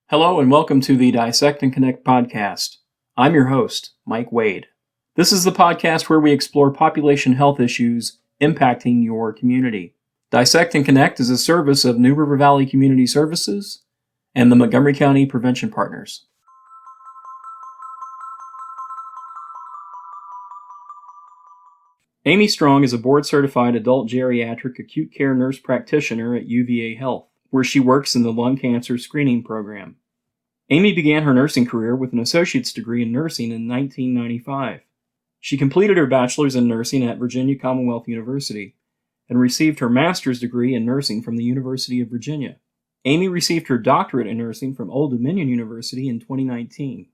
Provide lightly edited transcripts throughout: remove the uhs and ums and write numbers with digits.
Hello and welcome to the Dissect and Connect podcast. I'm your host, Mike Wade. This is the podcast where we explore population health issues impacting your community. Dissect and Connect is a service of New River Valley Community Services and the Montgomery County Prevention Partners. Aimee Strong is a board-certified Adult-Geriatric acute care nurse practitioner at UVA Health, where she works in the lung cancer screening program. Aimee began her nursing career with an associate's degree in nursing in 1995. She completed her bachelor's in nursing at Virginia Commonwealth University and received her master's degree in nursing from the University of Virginia. Aimee received her doctorate in nursing from Old Dominion University in 2019.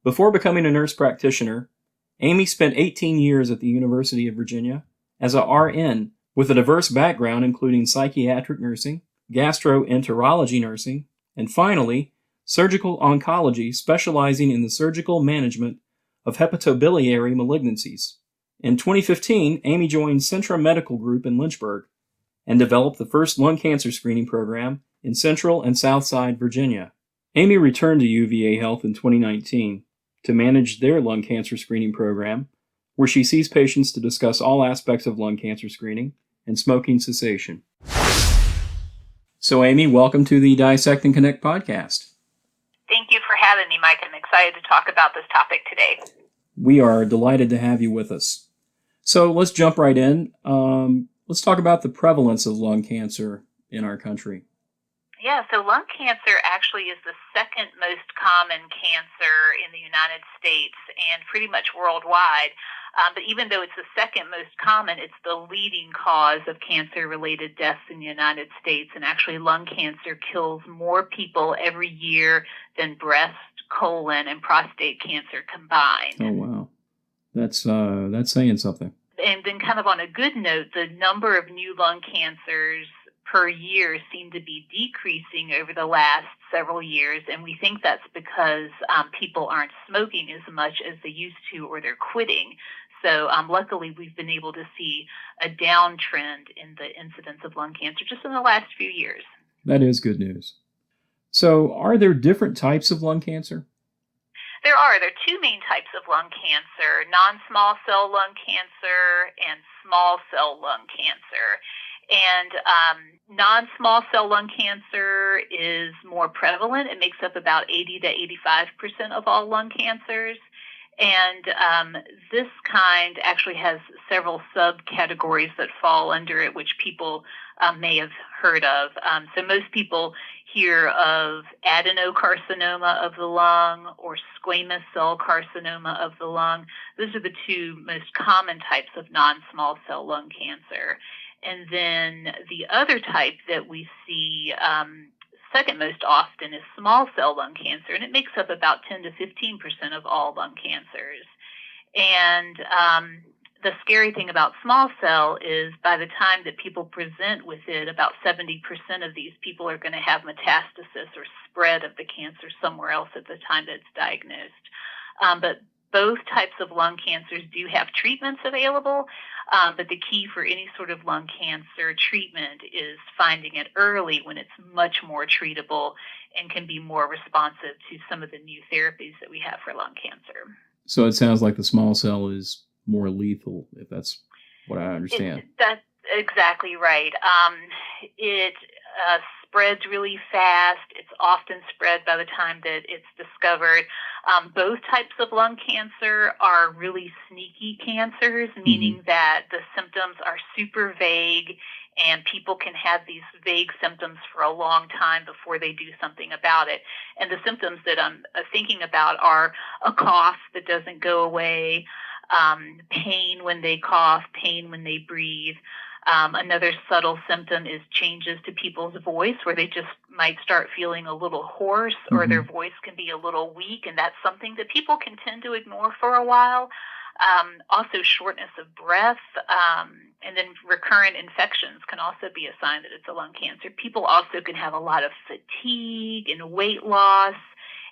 Before becoming a nurse practitioner, Aimee spent 18 years at the University of Virginia as a RN with a diverse background including psychiatric nursing, gastroenterology nursing, and finally, surgical oncology, specializing in the surgical management of hepatobiliary malignancies. In 2015, Aimee joined Centra Medical Group in Lynchburg and developed the first lung cancer screening program in Central and Southside Virginia. Aimee returned to UVA Health in 2019 to manage their lung cancer screening program, where she sees patients to discuss all aspects of lung cancer screening and smoking cessation. So, Aimee, welcome to the Dissect and Connect podcast. Thank you for having me, Mike. I'm excited to talk about this topic today. We are delighted to have you with us. So let's jump right in. Let's talk about the prevalence of lung cancer in our country. Yeah, so lung cancer actually is the second most common cancer in the United States and pretty much worldwide. But even though it's the second most common, it's the leading cause of cancer-related deaths in the United States. And actually, lung cancer kills more people every year than breast, colon, and prostate cancer combined. Oh, wow. That's saying something. And then kind of on a good note, the number of new lung cancers per year seem to be decreasing over the last several years, and we think that's because people aren't smoking as much as they used to, or they're quitting. So luckily, we've been able to see a downtrend in the incidence of lung cancer just in the last few years. That is good news. So are there different types of lung cancer? There are two main types of lung cancer: non-small cell lung cancer and small cell lung cancer. And non-small cell lung cancer is more prevalent. It makes up about 80 to 85% of all lung cancers. And this kind actually has several subcategories that fall under it, which people may have heard of. So most people hear of adenocarcinoma of the lung or squamous cell carcinoma of the lung. Those are the two most common types of non-small cell lung cancer. And then the other type that we see second most often is small cell lung cancer, and it makes up about 10 to 15% of all lung cancers. And the scary thing about small cell is by the time that people present with it, about 70% of these people are going to have metastasis or spread of the cancer somewhere else at the time that it's diagnosed. But both types of lung cancers do have treatments available, but the key for any sort of lung cancer treatment is finding it early when it's much more treatable and can be more responsive to some of the new therapies that we have for lung cancer. So it sounds like the small cell is more lethal, if that's what I understand. That's exactly right. It spreads really fast. It's often spread by the time that it's discovered. Both types of lung cancer are really sneaky cancers, meaning that the symptoms are super vague and people can have these vague symptoms for a long time before they do something about it. And the symptoms that I'm thinking about are a cough that doesn't go away, pain when they cough, pain when they breathe. Another subtle symptom is changes to people's voice, where they just might start feeling a little hoarse or their voice can be a little weak, and that's something that people can tend to ignore for a while. Also shortness of breath, and then recurrent infections can also be a sign that it's a lung cancer. People also can have a lot of fatigue and weight loss.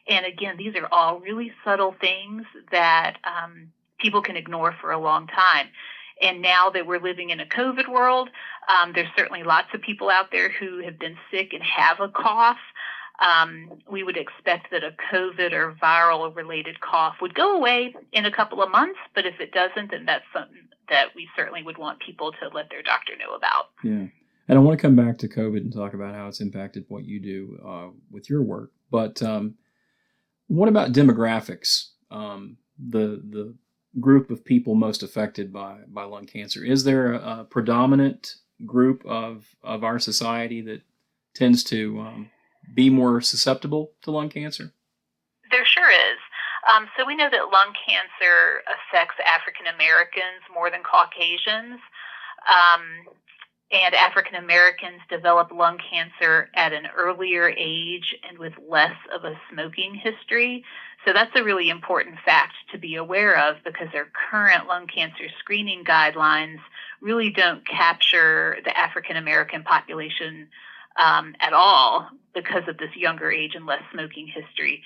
And again, these are all really subtle things that people can ignore for a long time. And now that we're living in a COVID world, there's certainly lots of people out there who have been sick and have a cough. we would expect that a COVID or viral-related cough would go away in a couple of months, but if it doesn't, then that's something that we certainly would want people to let their doctor know about. Yeah. And I want to come back to COVID and talk about how it's impacted what you do with your work. But what about demographics? The group of people most affected by lung cancer. Is there a predominant group of our society that tends to be more susceptible to lung cancer? There sure is. So we know that lung cancer affects African Americans more than Caucasians. And African Americans develop lung cancer at an earlier age and with less of a smoking history. So that's a really important fact to be aware of, because our current lung cancer screening guidelines really don't capture the African American population at all because of this younger age and less smoking history.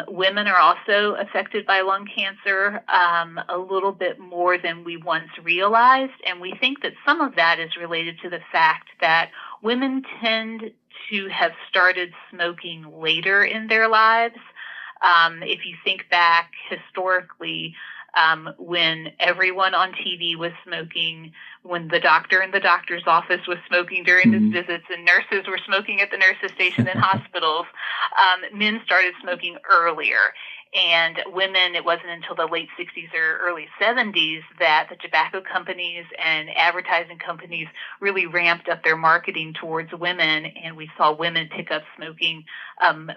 Women are also affected by lung cancer a little bit more than we once realized, and we think that some of that is related to the fact that women tend to have started smoking later in their lives. If you think back historically, when everyone on TV was smoking, when the doctor in the doctor's office was smoking during his visits, and nurses were smoking at the nurses' station in hospitals, men started smoking earlier. And women, it wasn't until the late 60s or early 70s that the tobacco companies and advertising companies really ramped up their marketing towards women, and we saw women pick up smoking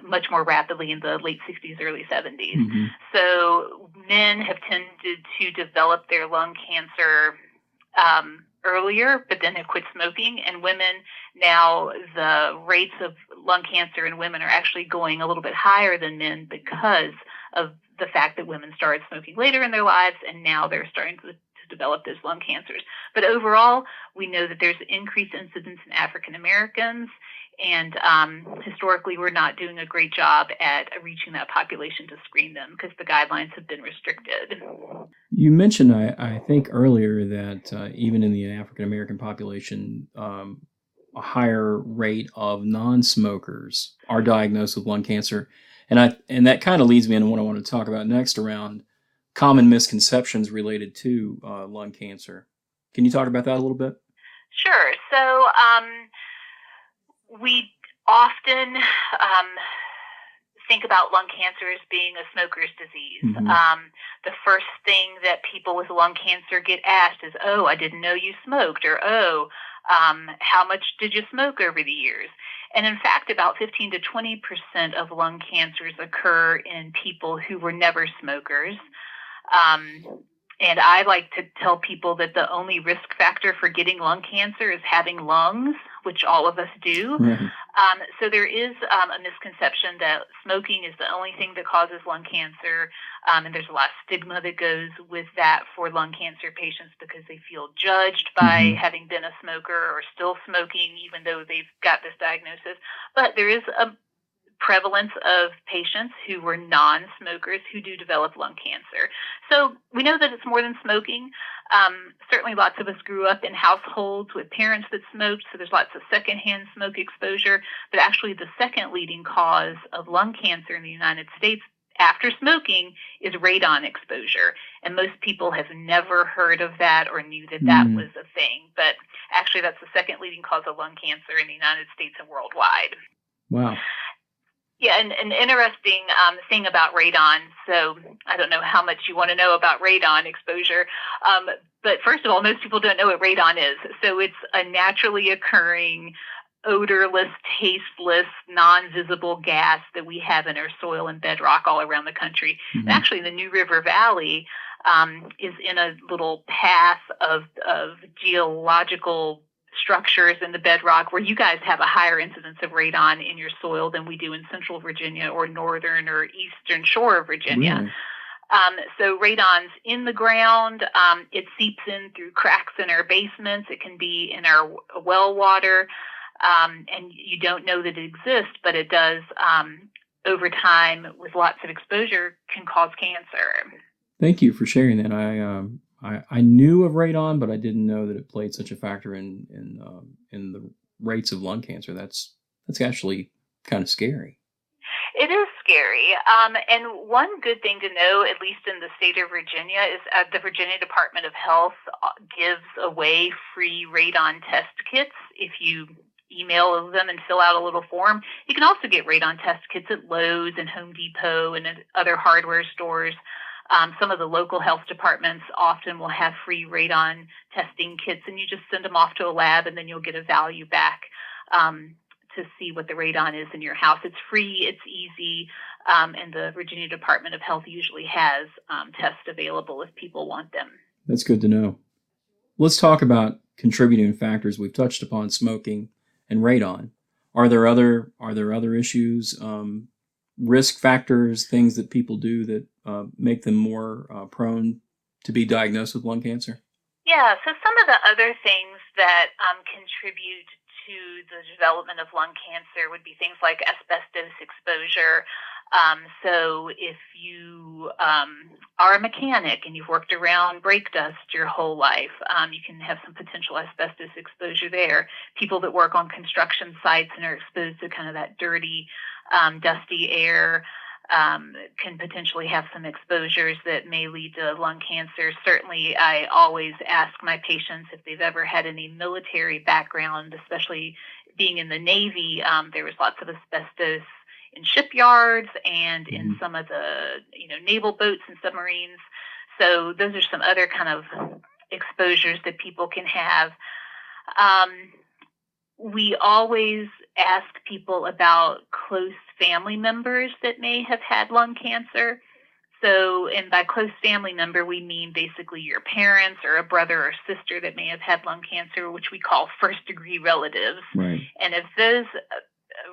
much more rapidly in the late 60s, early 70s. So men have tended to develop their lung cancer earlier, but then have quit smoking. And women, now the rates of lung cancer in women are actually going a little bit higher than men because of the fact that women started smoking later in their lives, and now they're starting to develop those lung cancers. But overall, we know that there's increased incidence in African Americans, and historically we're not doing a great job at reaching that population to screen them because the guidelines have been restricted. You mentioned, I think earlier, that even in the African American population, a higher rate of non-smokers are diagnosed with lung cancer. And that kind of leads me into what I want to talk about next around common misconceptions related to lung cancer. Can you talk about that a little bit? Sure. So we often think about lung cancer as being a smoker's disease. The first thing that people with lung cancer get asked is, "Oh, I didn't know you smoked," or "Oh, how much did you smoke over the years?" And in fact, about 15 to 20% of lung cancers occur in people who were never smokers. And I like to tell people that the only risk factor for getting lung cancer is having lungs, which all of us do. So there is a misconception that smoking is the only thing that causes lung cancer. And there's a lot of stigma that goes with that for lung cancer patients because they feel judged by having been a smoker or still smoking, even though they've got this diagnosis. But there is a prevalence of patients who were non-smokers who do develop lung cancer. So we know that it's more than smoking. Certainly lots of us grew up in households with parents that smoked, so there's lots of secondhand smoke exposure. But actually the second leading cause of lung cancer in the United States after smoking is radon exposure. And most people have never heard of that or knew that that was a thing. But actually that's the second leading cause of lung cancer in the United States and worldwide. Wow. Yeah, and an interesting thing about radon, so I don't know how much you want to know about radon exposure, but first of all, most people don't know what radon is. So it's a naturally occurring, odorless, tasteless, non-visible gas that we have in our soil and bedrock all around the country. And actually, the New River Valley is in a little path of geological structures in the bedrock where you guys have a higher incidence of radon in your soil than we do in Central Virginia or Northern or Eastern Shore of Virginia. So radon's in the ground. It seeps in through cracks in our basements. It can be in our well water. And you don't know that it exists, but it does over time with lots of exposure can cause cancer. Thank you for sharing that. I knew of radon, but I didn't know that it played such a factor in the rates of lung cancer. That's actually kind of scary. It is scary. And one good thing to know, at least in the state of Virginia, is the Virginia Department of Health gives away free radon test kits if you email them and fill out a little form. You can also get radon test kits at Lowe's and Home Depot and at other hardware stores. Some of the local health departments often will have free radon testing kits, and you just send them off to a lab, and then you'll get a value back to see what the radon is in your house. It's free, it's easy, and the Virginia Department of Health usually has tests available if people want them. That's good to know. Let's talk about contributing factors. We've touched upon smoking and radon. Are there other issues, risk factors, things that people do that make them more prone to be diagnosed with lung cancer? Yeah, so some of the other things that contribute to the development of lung cancer would be things like asbestos exposure. So if you are a mechanic and you've worked around brake dust your whole life, you can have some potential asbestos exposure there. People that work on construction sites and are exposed to kind of that dirty, dusty air can potentially have some exposures that may lead to lung cancer. Certainly, I always ask my patients if they've ever had any military background, especially being in the Navy. There was lots of asbestos in shipyards and in some of the naval boats and submarines. So those are some other kind of exposures that people can have. We always ask people about close family members that may have had lung cancer. So, and by close family member, we mean basically your parents or a brother or sister that may have had lung cancer, which we call first-degree relatives. Right. And if those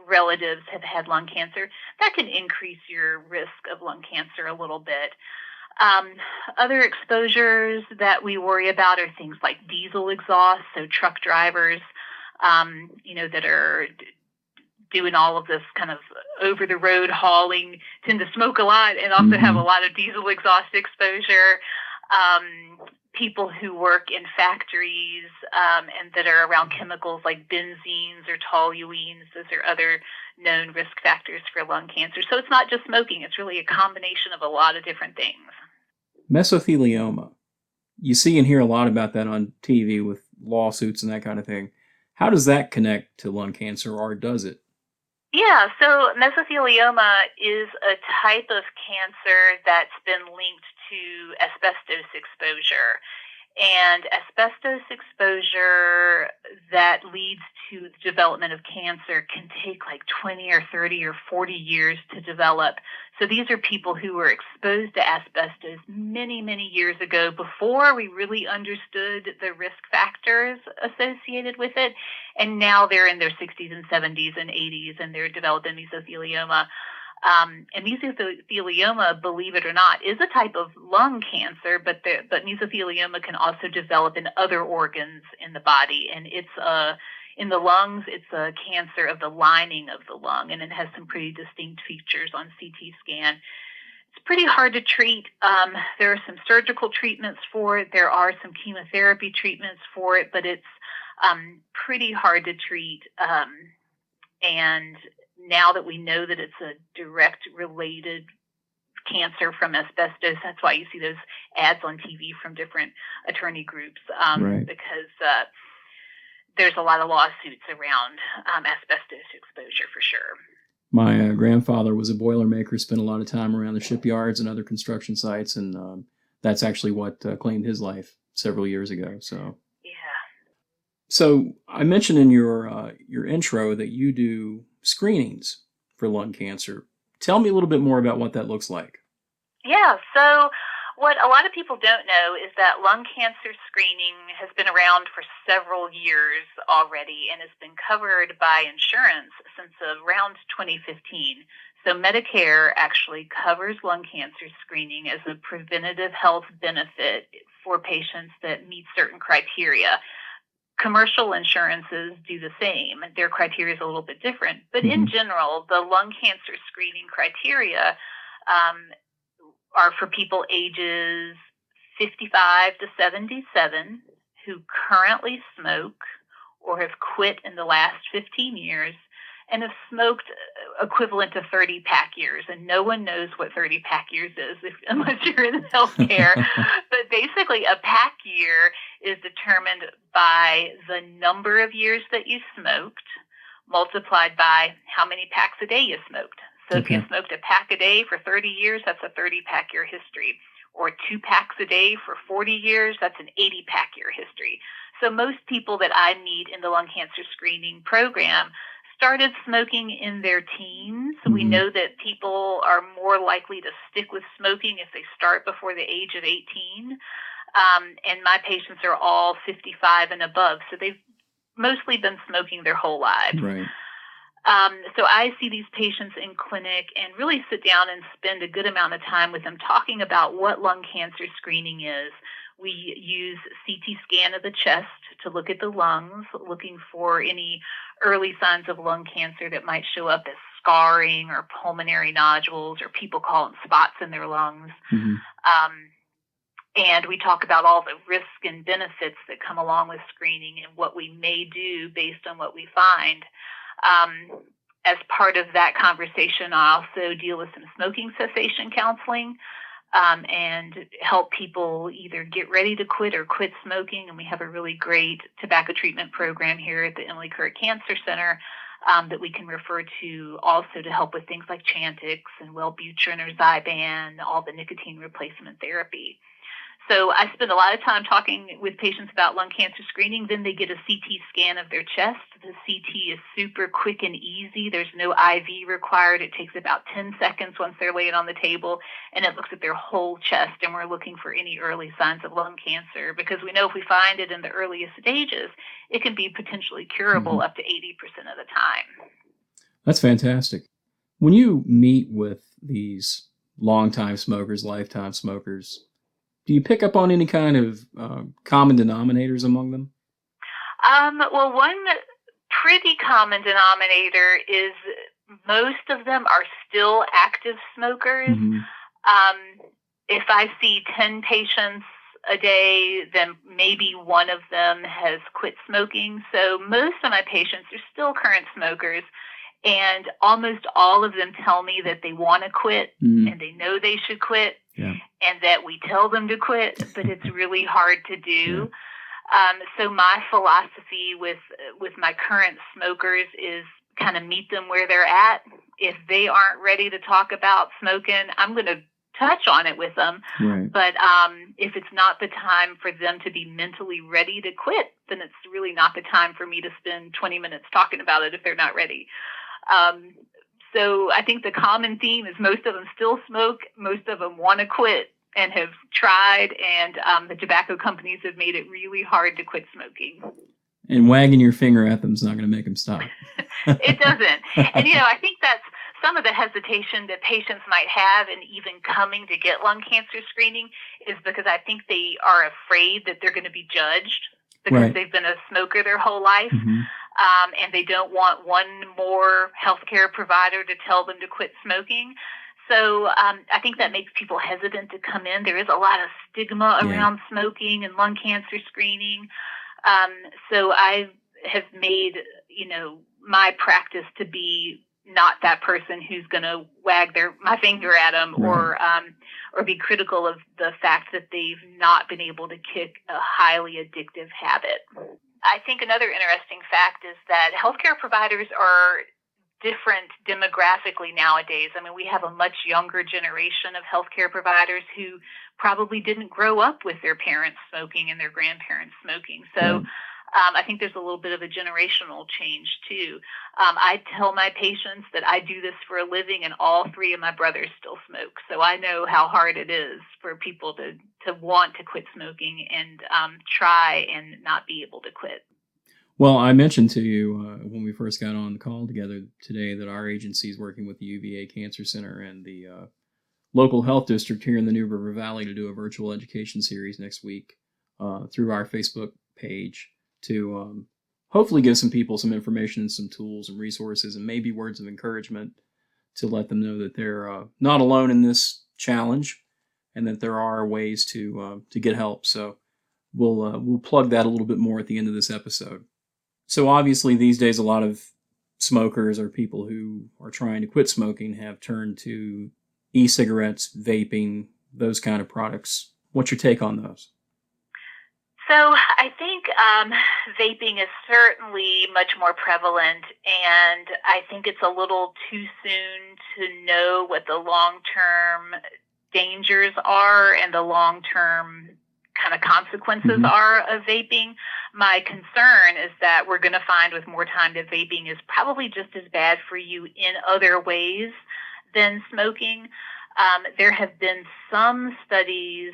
relatives have had lung cancer, that can increase your risk of lung cancer a little bit. Other exposures that we worry about are things like diesel exhaust, so truck drivers, that are doing all of this kind of over-the-road hauling tend to smoke a lot and also have a lot of diesel exhaust exposure. People who work in factories and that are around chemicals like benzenes or toluenes, those are other known risk factors for lung cancer. So it's not just smoking, it's really a combination of a lot of different things. Mesothelioma. You see and hear a lot about that on TV with lawsuits and that kind of thing. How does that connect to lung cancer, or does it? Yeah, so mesothelioma is a type of cancer that's been linked to asbestos exposure. And asbestos exposure that leads to the development of cancer can take like 20 or 30 or 40 years to develop. So these are people who were exposed to asbestos many, many years ago before we really understood the risk factors associated with it. And now they're in their 60s and 70s and 80s and they're developing mesothelioma. And mesothelioma, believe it or not, is a type of lung cancer, but mesothelioma can also develop in other organs in the body. And it's in the lungs, it's a cancer of the lining of the lung, and it has some pretty distinct features on CT scan. It's pretty hard to treat. There are some surgical treatments for it. There are some chemotherapy treatments for it, but it's pretty hard to treat. And now that we know that it's a direct related cancer from asbestos, that's why you see those ads on TV from different attorney groups, Right. because there's a lot of lawsuits around asbestos exposure for sure. My grandfather was a Boilermaker, spent a lot of time around the shipyards and other construction sites, and that's actually what claimed his life several years ago. So. Yeah. So I mentioned in your intro that you do screenings for lung cancer. Tell me a little bit more about what that looks like. Yeah, so what a lot of people don't know is that lung cancer screening has been around for several years already and has been covered by insurance since around 2015. So Medicare actually covers lung cancer screening as a preventative health benefit for patients that meet certain criteria. Commercial insurances do the same. Their criteria is a little bit different. But in general, the lung cancer screening criteria are for people ages 55 to 77 who currently smoke or have quit in the last 15 years, and have smoked equivalent to 30 pack years. And no one knows what 30 pack years is unless you're in healthcare. But basically, a pack year is determined by the number of years that you smoked multiplied by how many packs a day you smoked. So if you smoked a pack a day for 30 years, that's a 30 pack year history. Or 2 packs a day for 40 years, that's an 80 pack year history. So most people that I meet in the lung cancer screening program started smoking in their teens. We know that people are more likely to stick with smoking if they start before the age of 18. And my patients are all 55 and above, so they've mostly been smoking their whole lives. Right. So I see these patients in clinic and really sit down and spend a good amount of time with them talking about what lung cancer screening is. We use CT scan of the chest to look at the lungs, looking for any early signs of lung cancer that might show up as scarring or pulmonary nodules, or people call them spots in their lungs. And we talk about all the risks and benefits that come along with screening and what we may do based on what we find. As part of that conversation, I also deal with some smoking cessation counseling and help people either get ready to quit or quit smoking. And we have a really great tobacco treatment program here at the Emily Curritt Cancer Center that we can refer to also to help with things like Chantix and Wellbutrin or Zyban, all the nicotine replacement therapy. So I spend a lot of time talking with patients about lung cancer screening. Then they get a CT scan of their chest. The CT is super quick and easy. There's no IV required. It takes about 10 seconds once they're laying on the table, and it looks at their whole chest, and we're looking for any early signs of lung cancer because we know if we find it in the earliest stages, it can be potentially curable up to 80% of the time. That's fantastic. When you meet with these longtime smokers, lifetime smokers, do you pick up on any kind of common denominators among them? Well, one pretty common denominator is most of them are still active smokers. If I see 10 patients a day, then maybe one of them has quit smoking. So most of my patients are still current smokers. And almost all of them tell me that they want to quit and they know they should quit and that we tell them to quit, but it's really hard to do. So my philosophy with my current smokers is kind of meet them where they're at. If they aren't ready to talk about smoking, I'm going to touch on it with them. But if it's not the time for them to be mentally ready to quit, then it's really not the time for me to spend 20 minutes talking about it if they're not ready. So I think the common theme is most of them still smoke, most of them want to quit and have tried, and the tobacco companies have made it really hard to quit smoking. And wagging your finger at them is not going to make them stop. It doesn't. And, I think that's some of the hesitation that patients might have in even coming to get lung cancer screening is because I think they are afraid that they're going to be judged because they've been a smoker their whole life. And they don't want one more healthcare provider to tell them to quit smoking. So I think that makes people hesitant to come in. There is a lot of stigma around smoking and lung cancer screening. So I have made, my practice to be not that person who's going to wag my finger at them or be critical of the fact that they've not been able to kick a highly addictive habit. I think another interesting fact is that healthcare providers are different demographically nowadays. I mean, we have a much younger generation of healthcare providers who probably didn't grow up with their parents smoking and their grandparents smoking. So I think there's a little bit of a generational change too. I tell my patients that I do this for a living and all 3 of my brothers still smoke. So I know how hard it is for people to want to quit smoking and try and not be able to quit. Well, I mentioned to you when we first got on the call together today that our agency is working with the UVA Cancer Center and the local health district here in the New River Valley to do a virtual education series next week through our Facebook page to hopefully give some people some information and some tools and resources and maybe words of encouragement to let them know that they're not alone in this challenge and that there are ways to get help. So we'll plug that a little bit more at the end of this episode. So obviously these days a lot of smokers or people who are trying to quit smoking have turned to e-cigarettes, vaping, those kind of products. What's your take on those? So I think vaping is certainly much more prevalent, and I think it's a little too soon to know what the long-term dangers are and the long-term kind of consequences are of vaping. My concern is that we're going to find with more time that vaping is probably just as bad for you in other ways than smoking. There have been some studies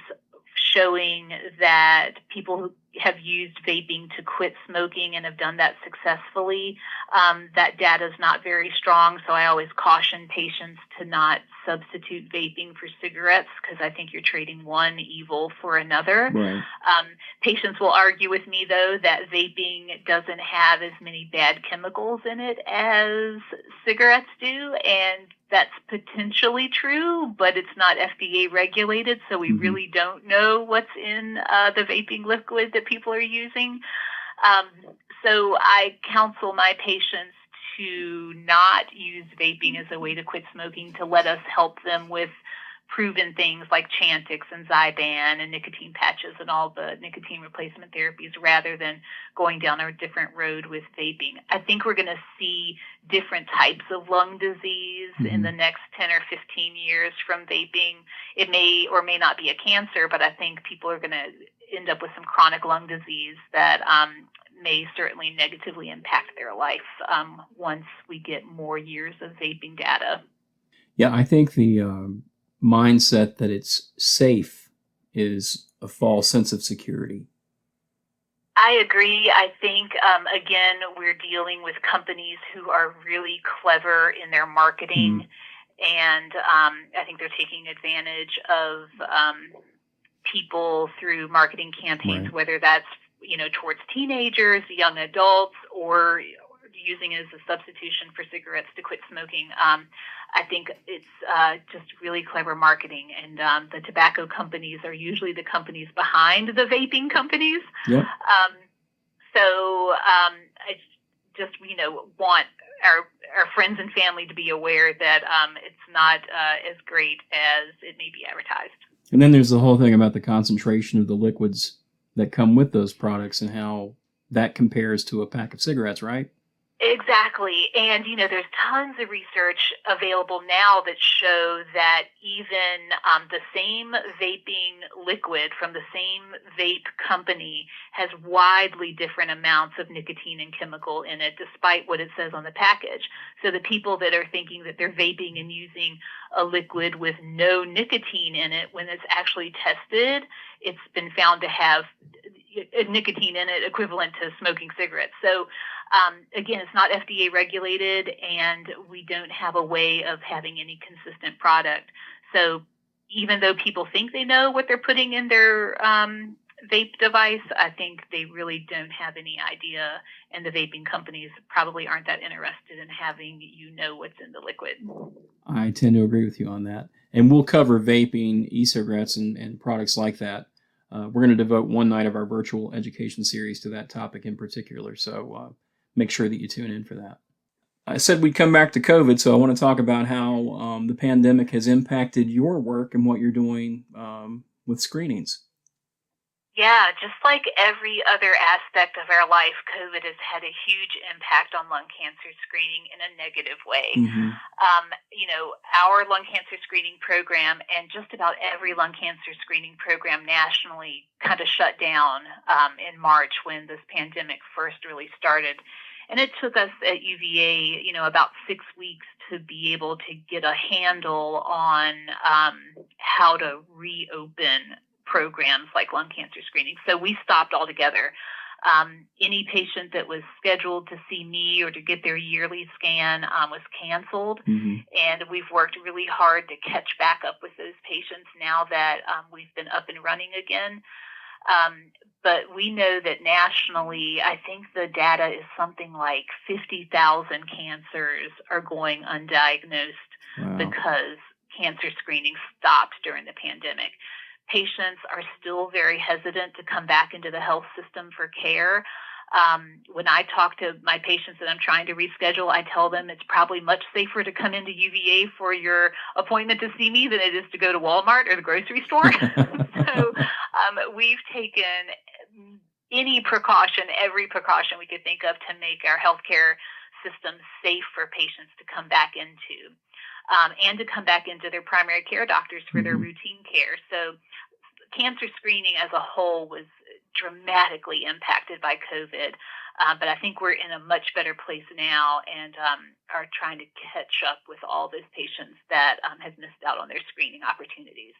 showing that people who have used vaping to quit smoking and have done that successfully, that data is not very strong. So I always caution patients to not substitute vaping for cigarettes because I think you're trading one evil for another. Right. Patients will argue with me, though, that vaping doesn't have as many bad chemicals in it as cigarettes do, and that's potentially true, but it's not FDA regulated, so we really don't know what's in the vaping liquid that people are using. So I counsel my patients to not use vaping as a way to quit smoking, to let us help them with proven things like Chantix and Zyban and nicotine patches and all the nicotine replacement therapies rather than going down a different road with vaping. I think we're going to see different types of lung disease in the next 10 or 15 years from vaping. It may or may not be a cancer, but I think people are going to end up with some chronic lung disease that may certainly negatively impact their life once we get more years of vaping data. Yeah, I think the mindset that it's safe is a false sense of security. I agree. I think, again, we're dealing with companies who are really clever in their marketing, and I think they're taking advantage of people through marketing campaigns, whether that's towards teenagers, young adults, or using it as a substitution for cigarettes to quit smoking. I think it's just really clever marketing, and the tobacco companies are usually the companies behind the vaping companies. Yep. So I just want our friends and family to be aware that it's not as great as it may be advertised. And then there's the whole thing about the concentration of the liquids that come with those products and how that compares to a pack of cigarettes, right? Exactly. And, there's tons of research available now that show that even the same vaping liquid from the same vape company has widely different amounts of nicotine and chemical in it, despite what it says on the package. So the people that are thinking that they're vaping and using a liquid with no nicotine in it, when it's actually tested, it's been found to have nicotine in it equivalent to smoking cigarettes. So again, it's not FDA regulated, and we don't have a way of having any consistent product. So even though people think they know what they're putting in their vape device, I think they really don't have any idea, and the vaping companies probably aren't that interested in having what's in the liquid. I tend to agree with you on that. And we'll cover vaping, e-cigarettes, and products like that. We're going to devote one night of our virtual education series to that topic in particular, so make sure that you tune in for that. I said we'd come back to COVID, so I want to talk about how the pandemic has impacted your work and what you're doing with screenings. Yeah, just like every other aspect of our life, COVID has had a huge impact on lung cancer screening in a negative way. Our lung cancer screening program and just about every lung cancer screening program nationally kind of shut down in March when this pandemic first really started. And it took us at UVA, about 6 weeks to be able to get a handle on how to reopen programs like lung cancer screening. So we stopped altogether. Any patient that was scheduled to see me or to get their yearly scan was canceled. And we've worked really hard to catch back up with those patients now that we've been up and running again. But we know that nationally, I think the data is something like 50,000 cancers are going undiagnosed because cancer screening stopped during the pandemic. Patients are still very hesitant to come back into the health system for care. When I talk to my patients that I'm trying to reschedule, I tell them it's probably much safer to come into UVA for your appointment to see me than it is to go to Walmart or the grocery store. So we've taken every precaution we could think of to make our healthcare system safe for patients to come back into, and to come back into their primary care doctors for their routine care. So cancer screening as a whole was dramatically impacted by COVID, but I think we're in a much better place now and are trying to catch up with all those patients that have missed out on their screening opportunities.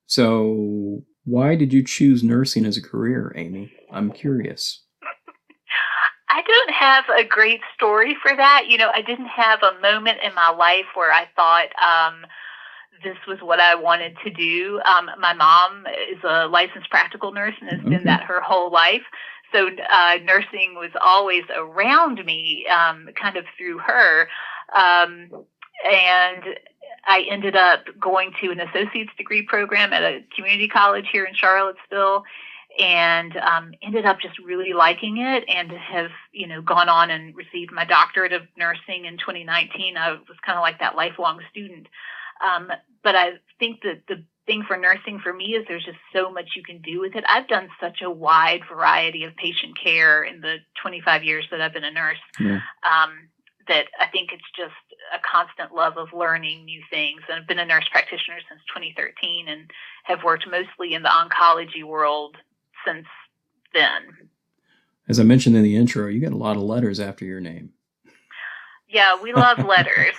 So why did you choose nursing as a career, Aimee? I'm curious. I don't have a great story for that. I didn't have a moment in my life where I thought this was what I wanted to do. My mom is a licensed practical nurse and has been that her whole life. So nursing was always around me, kind of through her. And I ended up going to an associate's degree program at a community college here in Charlottesville, and ended up just really liking it, and have gone on and received my doctorate of nursing in 2019. I was kind of like that lifelong student. But I think that the thing for nursing for me is there's just so much you can do with it. I've done such a wide variety of patient care in the 25 years that I've been a nurse, that I think it's just a constant love of learning new things. And I've been a nurse practitioner since 2013 and have worked mostly in the oncology world since then. As I mentioned in the intro, you got a lot of letters after your name. Yeah, we love letters.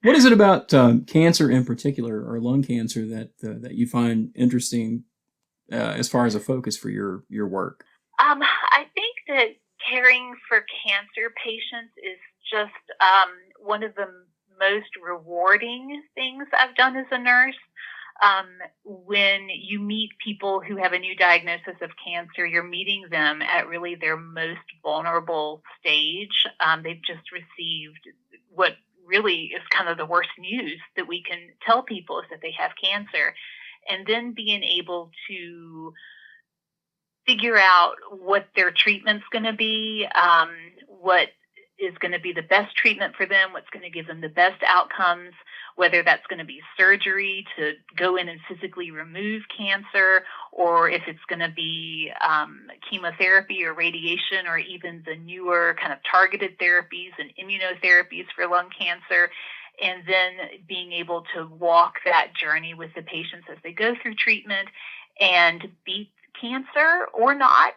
What is it about cancer in particular, or lung cancer, that you find interesting as far as a focus for your work? I think that caring for cancer patients is just one of the most rewarding things I've done as a nurse. When you meet people who have a new diagnosis of cancer, you're meeting them at really their most vulnerable stage. They've just received what really is kind of the worst news that we can tell people, is that they have cancer. And then being able to figure out what their treatment's going to be, what is going to be the best treatment for them, what's going to give them the best outcomes, whether that's going to be surgery to go in and physically remove cancer, or if it's going to be chemotherapy or radiation, or even the newer kind of targeted therapies and immunotherapies for lung cancer. And then being able to walk that journey with the patients as they go through treatment and beat cancer or not.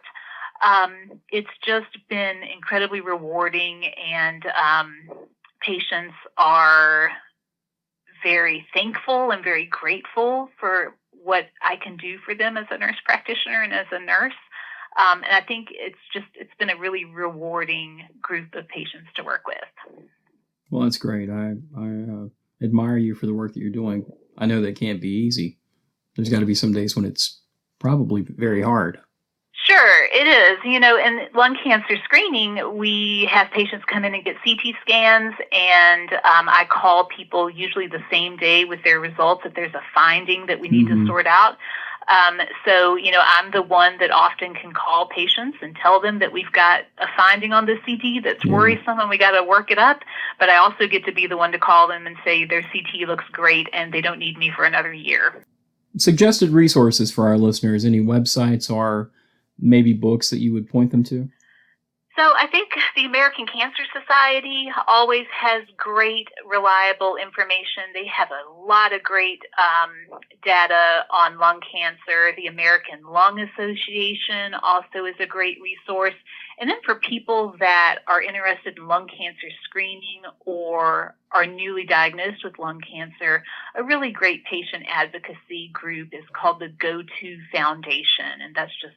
It's just been incredibly rewarding, and patients are very thankful and very grateful for what I can do for them as a nurse practitioner and as a nurse. And I think it's been a really rewarding group of patients to work with. Well, that's great. I admire you for the work that you're doing. I know that can't be easy. There's got to be some days when it's probably very hard. Sure, it is. In lung cancer screening, we have patients come in and get CT scans, and I call people usually the same day with their results if there's a finding that we need to sort out. So, I'm the one that often can call patients and tell them that we've got a finding on the CT that's worrisome and we got to work it up. But I also get to be the one to call them and say their CT looks great and they don't need me for another year. Suggested resources for our listeners, any websites or maybe books that you would point them to? So I think the American Cancer Society always has great, reliable information. They have a lot of great data on lung cancer. The American Lung Association also is a great resource. And then for people that are interested in lung cancer screening or are newly diagnosed with lung cancer, a really great patient advocacy group is called the Go2 Foundation, and that's just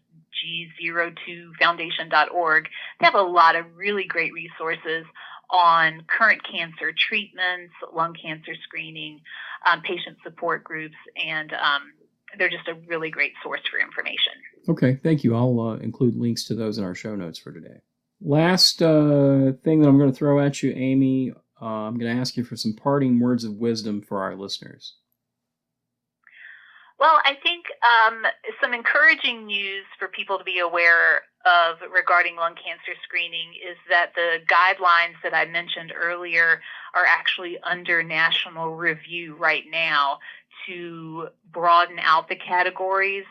G02foundation.org. They have a lot of really great resources on current cancer treatments, lung cancer screening, patient support groups, and they're just a really great source for information. Okay, thank you. I'll include links to those in our show notes for today. Last thing that I'm going to throw at you, Aimee, I'm going to ask you for some parting words of wisdom for our listeners. Well, I think some encouraging news for people to be aware of regarding lung cancer screening is that the guidelines that I mentioned earlier are actually under national review right now to broaden out the categories.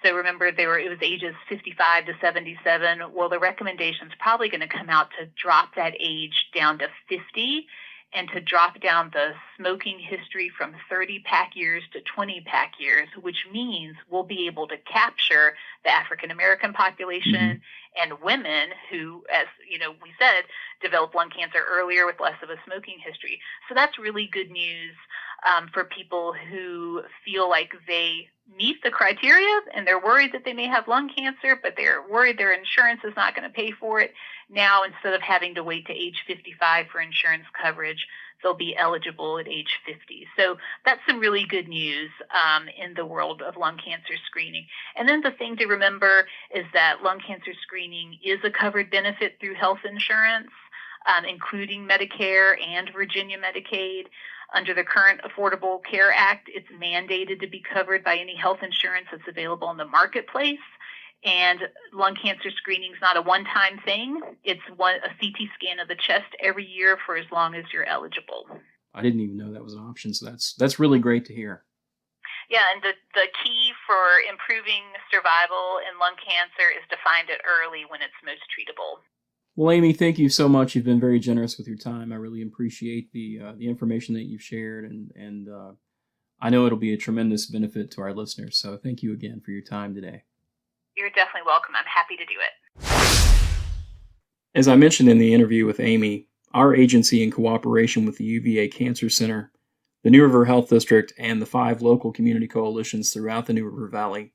So remember, it was ages 55 to 77. Well, the recommendation is probably going to come out to drop that age down to 50 and to drop down the smoking history from 30-pack years to 20-pack years, which means we'll be able to capture the African-American population and women who, as we said, develop lung cancer earlier with less of a smoking history. So that's really good news for people who feel like they meet the criteria and they're worried that they may have lung cancer, but they're worried their insurance is not going to pay for it. Now, instead of having to wait to age 55 for insurance coverage, they'll be eligible at age 50. So that's some really good news in the world of lung cancer screening. And then the thing to remember is that lung cancer screening is a covered benefit through health insurance, including Medicare and Virginia Medicaid. Under the current Affordable Care Act, it's mandated to be covered by any health insurance that's available in the marketplace. And lung cancer screening is not a one-time thing. It's a CT scan of the chest every year for as long as you're eligible. I didn't even know that was an option, so that's really great to hear. Yeah, and the key for improving survival in lung cancer is to find it early when it's most treatable. Well, Aimee, thank you so much. You've been very generous with your time. I really appreciate the information that you've shared, and I know it'll be a tremendous benefit to our listeners. So thank you again for your time today. You're definitely welcome. I'm happy to do it. As I mentioned in the interview with Aimee, our agency, in cooperation with the UVA Cancer Center, the New River Health District, and the 5 local community coalitions throughout the New River Valley,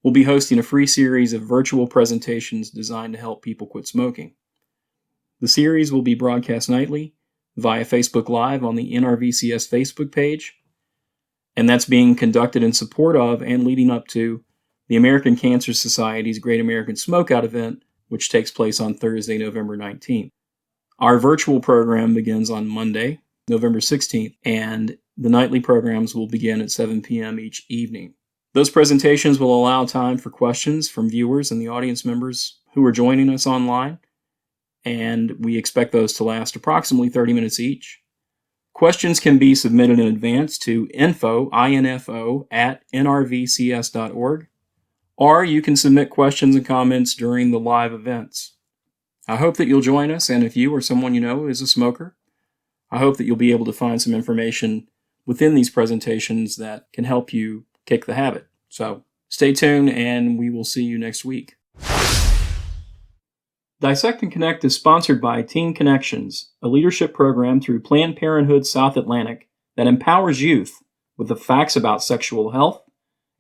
will be hosting a free series of virtual presentations designed to help people quit smoking. The series will be broadcast nightly via Facebook Live on the NRVCS Facebook page, and that's being conducted in support of and leading up to the American Cancer Society's Great American Smokeout event, which takes place on Thursday, November 19th. Our virtual program begins on Monday, November 16th, and the nightly programs will begin at 7 p.m. each evening. Those presentations will allow time for questions from viewers and the audience members who are joining us online, and we expect those to last approximately 30 minutes each. Questions can be submitted in advance to info@nrvcs.org, or you can submit questions and comments during the live events. I hope that you'll join us, and if you or someone you know is a smoker, I hope that you'll be able to find some information within these presentations that can help you kick the habit. So stay tuned, and we will see you next week. Dissect and Connect is sponsored by Teen Connections, a leadership program through Planned Parenthood South Atlantic that empowers youth with the facts about sexual health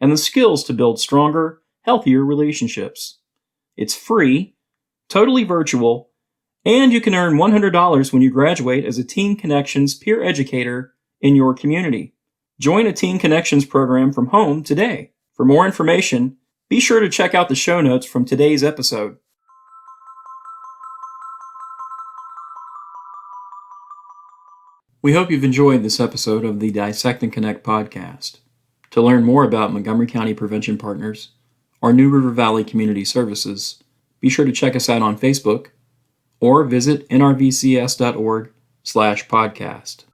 and the skills to build stronger, healthier relationships. It's free, totally virtual, and you can earn $100 when you graduate as a Teen Connections peer educator in your community. Join a Teen Connections program from home today. For more information, be sure to check out the show notes from today's episode. We hope you've enjoyed this episode of the Dissect and Connect podcast. To learn more about Montgomery County Prevention Partners or New River Valley Community Services, be sure to check us out on Facebook or visit nrvcs.org/podcast.